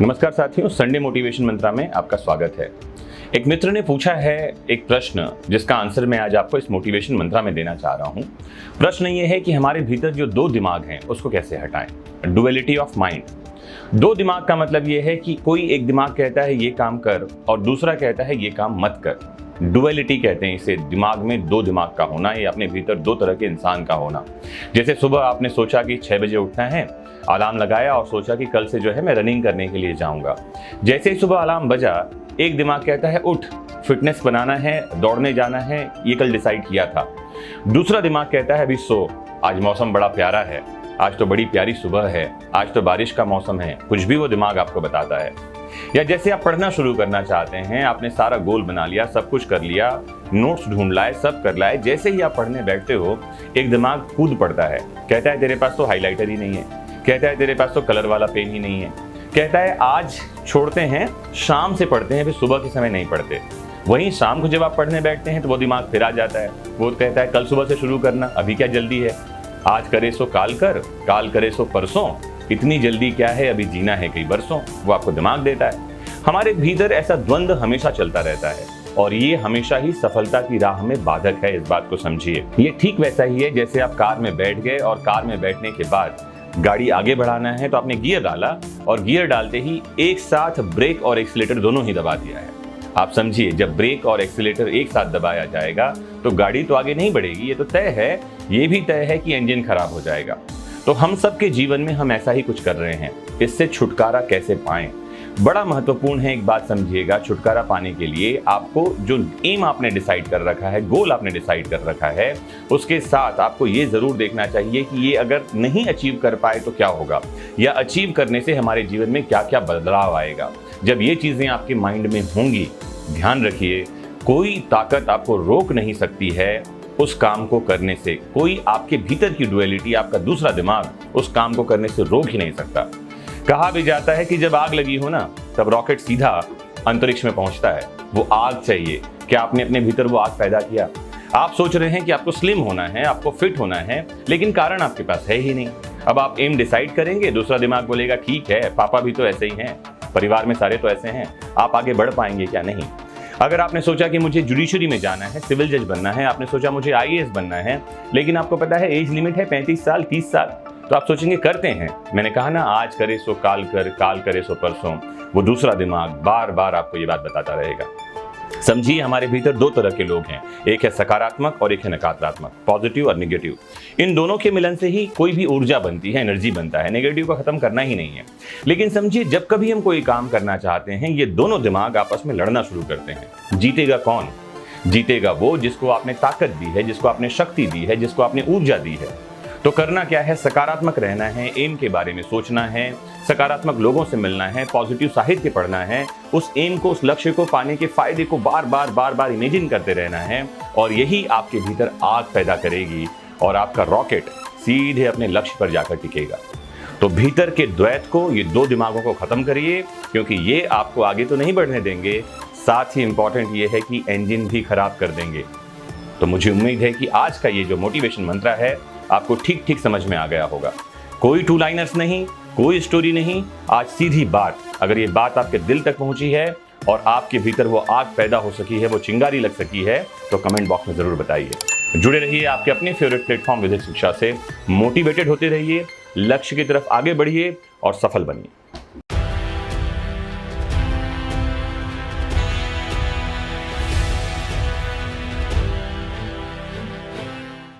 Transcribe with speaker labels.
Speaker 1: नमस्कार साथियों, Sunday motivation मंत्रा में आपका स्वागत है। एक मित्र ने पूछा है एक प्रश्न जिसका आंसर मैं आज आपको इस मोटिवेशन मंत्रा में देना चाह रहा हूं। प्रश्न ये है कि हमारे भीतर जो दो दिमाग हैं उसको कैसे हटाएं। Duality of mind. दो दिमाग का मतलब ये है कि कोई एक दिमाग कहता है ये काम कर और दूसरा कहता है ये काम मत कर। डुअलिटी कहते हैं इसे, दिमाग में दो दिमाग का होना, ये अपने भीतर दो तरह के इंसान का होना। जैसे सुबह आपने सोचा कि 6 बजे उठना है, अलार्म लगाया और सोचा कि कल से जो है मैं रनिंग करने के लिए जाऊंगा। जैसे ही सुबह अलार्म बजा, एक दिमाग कहता है उठ, फिटनेस बनाना है, दौड़ने जाना है, ये कल डिसाइड किया था। दूसरा दिमाग कहता है अभी सो, आज मौसम बड़ा प्यारा है, आज तो बड़ी प्यारी सुबह है, आज तो बारिश का मौसम है, कुछ भी वो दिमाग आपको बताता है। या जैसे आप पढ़ना शुरू करना चाहते हैं, आपने सारा गोल बना लिया, सब कुछ कर लिया, नोट्स ढूंढ लाए, सब कर लाए, जैसे ही आप पढ़ने बैठते हो एक दिमाग कूद पड़ता है, कहता है तेरे पास तो हाइलाइटर ही नहीं है, कहता है तेरे पास तो कलर वाला पेन ही नहीं है, कहता है आज छोड़ते हैं, शाम से पढ़ते हैं, फिर सुबह के समय नहीं पढ़ते। वहीं शाम को जब आप पढ़ने बैठते हैं तो वो दिमाग फिर आ जाता है, वो कहता है कल सुबह से शुरू करना, अभी क्या जल्दी है, आज करे सो काल कर, काल करे सो परसों, इतनी जल्दी क्या है, अभी जीना है कई बरसों। वो आपको दिमाग देता है। हमारे भीतर ऐसा द्वंद्व हमेशा चलता रहता है और ये हमेशा ही सफलता की राह में बाधक है, इस बात को समझिए। ये ठीक वैसा ही है जैसे आप कार में बैठ गए और कार में बैठने के बाद गाड़ी आगे बढ़ाना है तो आपने गियर डाला और गियर डालते ही एक साथ ब्रेक और एक्सीलेटर दोनों ही दबा दिया है। आप समझिए, जब ब्रेक और एक्सीलेटर एक साथ दबाया जाएगा तो गाड़ी तो आगे नहीं बढ़ेगी, ये तो तय है। ये भी तय है कि इंजन खराब हो जाएगा। तो हम सबके जीवन में हम ऐसा ही कुछ कर रहे हैं। इससे छुटकारा कैसे पाएं, बड़ा महत्वपूर्ण है। एक बात समझिएगा, छुटकारा पाने के लिए आपको जो एम आपने डिसाइड कर रखा है, गोल आपने डिसाइड कर रखा है, उसके साथ आपको ये जरूर देखना चाहिए कि ये अगर नहीं अचीव कर पाए तो क्या होगा, या अचीव करने से हमारे जीवन में क्या क्या बदलाव आएगा। जब ये चीजें आपके माइंड में होंगी, ध्यान रखिए, कोई ताकत आपको रोक नहीं सकती है उस काम को करने से। कोई आपके भीतर की डुअलिटी, आपका दूसरा दिमाग उस काम को करने से रोक ही नहीं सकता। कहा भी जाता है कि जब आग लगी हो ना, तब रॉकेट सीधा अंतरिक्ष में पहुंचता है। वो आग चाहिए। क्या आपने अपने भीतर वो आग पैदा किया? आप सोच रहे हैं कि आपको स्लिम होना है, आपको फिट होना है, लेकिन कारण आपके पास है ही नहीं। अब आप एम डिसाइड करेंगे, दूसरा दिमाग बोलेगा ठीक है, पापा भी तो ऐसे ही हैं, परिवार में सारे तो ऐसे हैं, आप आगे बढ़ पाएंगे क्या? नहीं। अगर आपने सोचा कि मुझे जुडिशरी में जाना है, सिविल जज बनना है, आपने सोचा मुझे आईएएस बनना है, लेकिन आपको पता है एज लिमिट है 35 साल 30 साल, तो आप सोचेंगे करते हैं। मैंने कहा ना, आज करे सो काल कर, काल करे सो परसों। वो दूसरा दिमाग बार बार आपको ये बात बताता रहेगा। समझिए, हमारे भीतर दो तरह के लोग हैं, एक है सकारात्मक और एक है नकारात्मक, पॉजिटिव और नेगेटिव। इन दोनों के मिलन से ही कोई भी ऊर्जा बनती है, एनर्जी बनता है। नेगेटिव को खत्म करना ही नहीं है। लेकिन समझिए, जब कभी हम कोई काम करना चाहते हैं, ये दोनों दिमाग आपस में लड़ना शुरू करते हैं। जीतेगा कौन? जीतेगा वो जिसको आपने ताकत दी है, जिसको आपने शक्ति दी है, जिसको आपने ऊर्जा दी है। तो करना क्या है? सकारात्मक रहना है, एम के बारे में सोचना है, सकारात्मक लोगों से मिलना है, पॉजिटिव साहित्य पढ़ना है, उस एम को, उस लक्ष्य को पाने के फायदे को बार बार इमेजिन करते रहना है, और यही आपके भीतर आग पैदा करेगी और आपका रॉकेट सीधे अपने लक्ष्य पर जाकर टिकेगा। तो भीतर के द्वैत को, ये दो दिमागों को खत्म करिए, क्योंकि ये आपको आगे तो नहीं बढ़ने देंगे, साथ ही इंपॉर्टेंट ये है कि इंजन भी खराब कर देंगे। तो मुझे उम्मीद है कि आज का ये जो मोटिवेशन मंत्र है आपको ठीक ठीक समझ में आ गया होगा। कोई टू लाइनर्स नहीं, कोई स्टोरी नहीं, आज सीधी बात। अगर ये बात आपके दिल तक पहुंची है और आपके भीतर वो आग पैदा हो सकी है, वो चिंगारी लग सकी है, तो कमेंट बॉक्स में जरूर बताइए। जुड़े रहिए आपके अपने फेवरेट प्लेटफॉर्म विधिक शिक्षा से, मोटिवेटेड होते रहिए, लक्ष्य की तरफ आगे बढ़िए और सफल बनिए।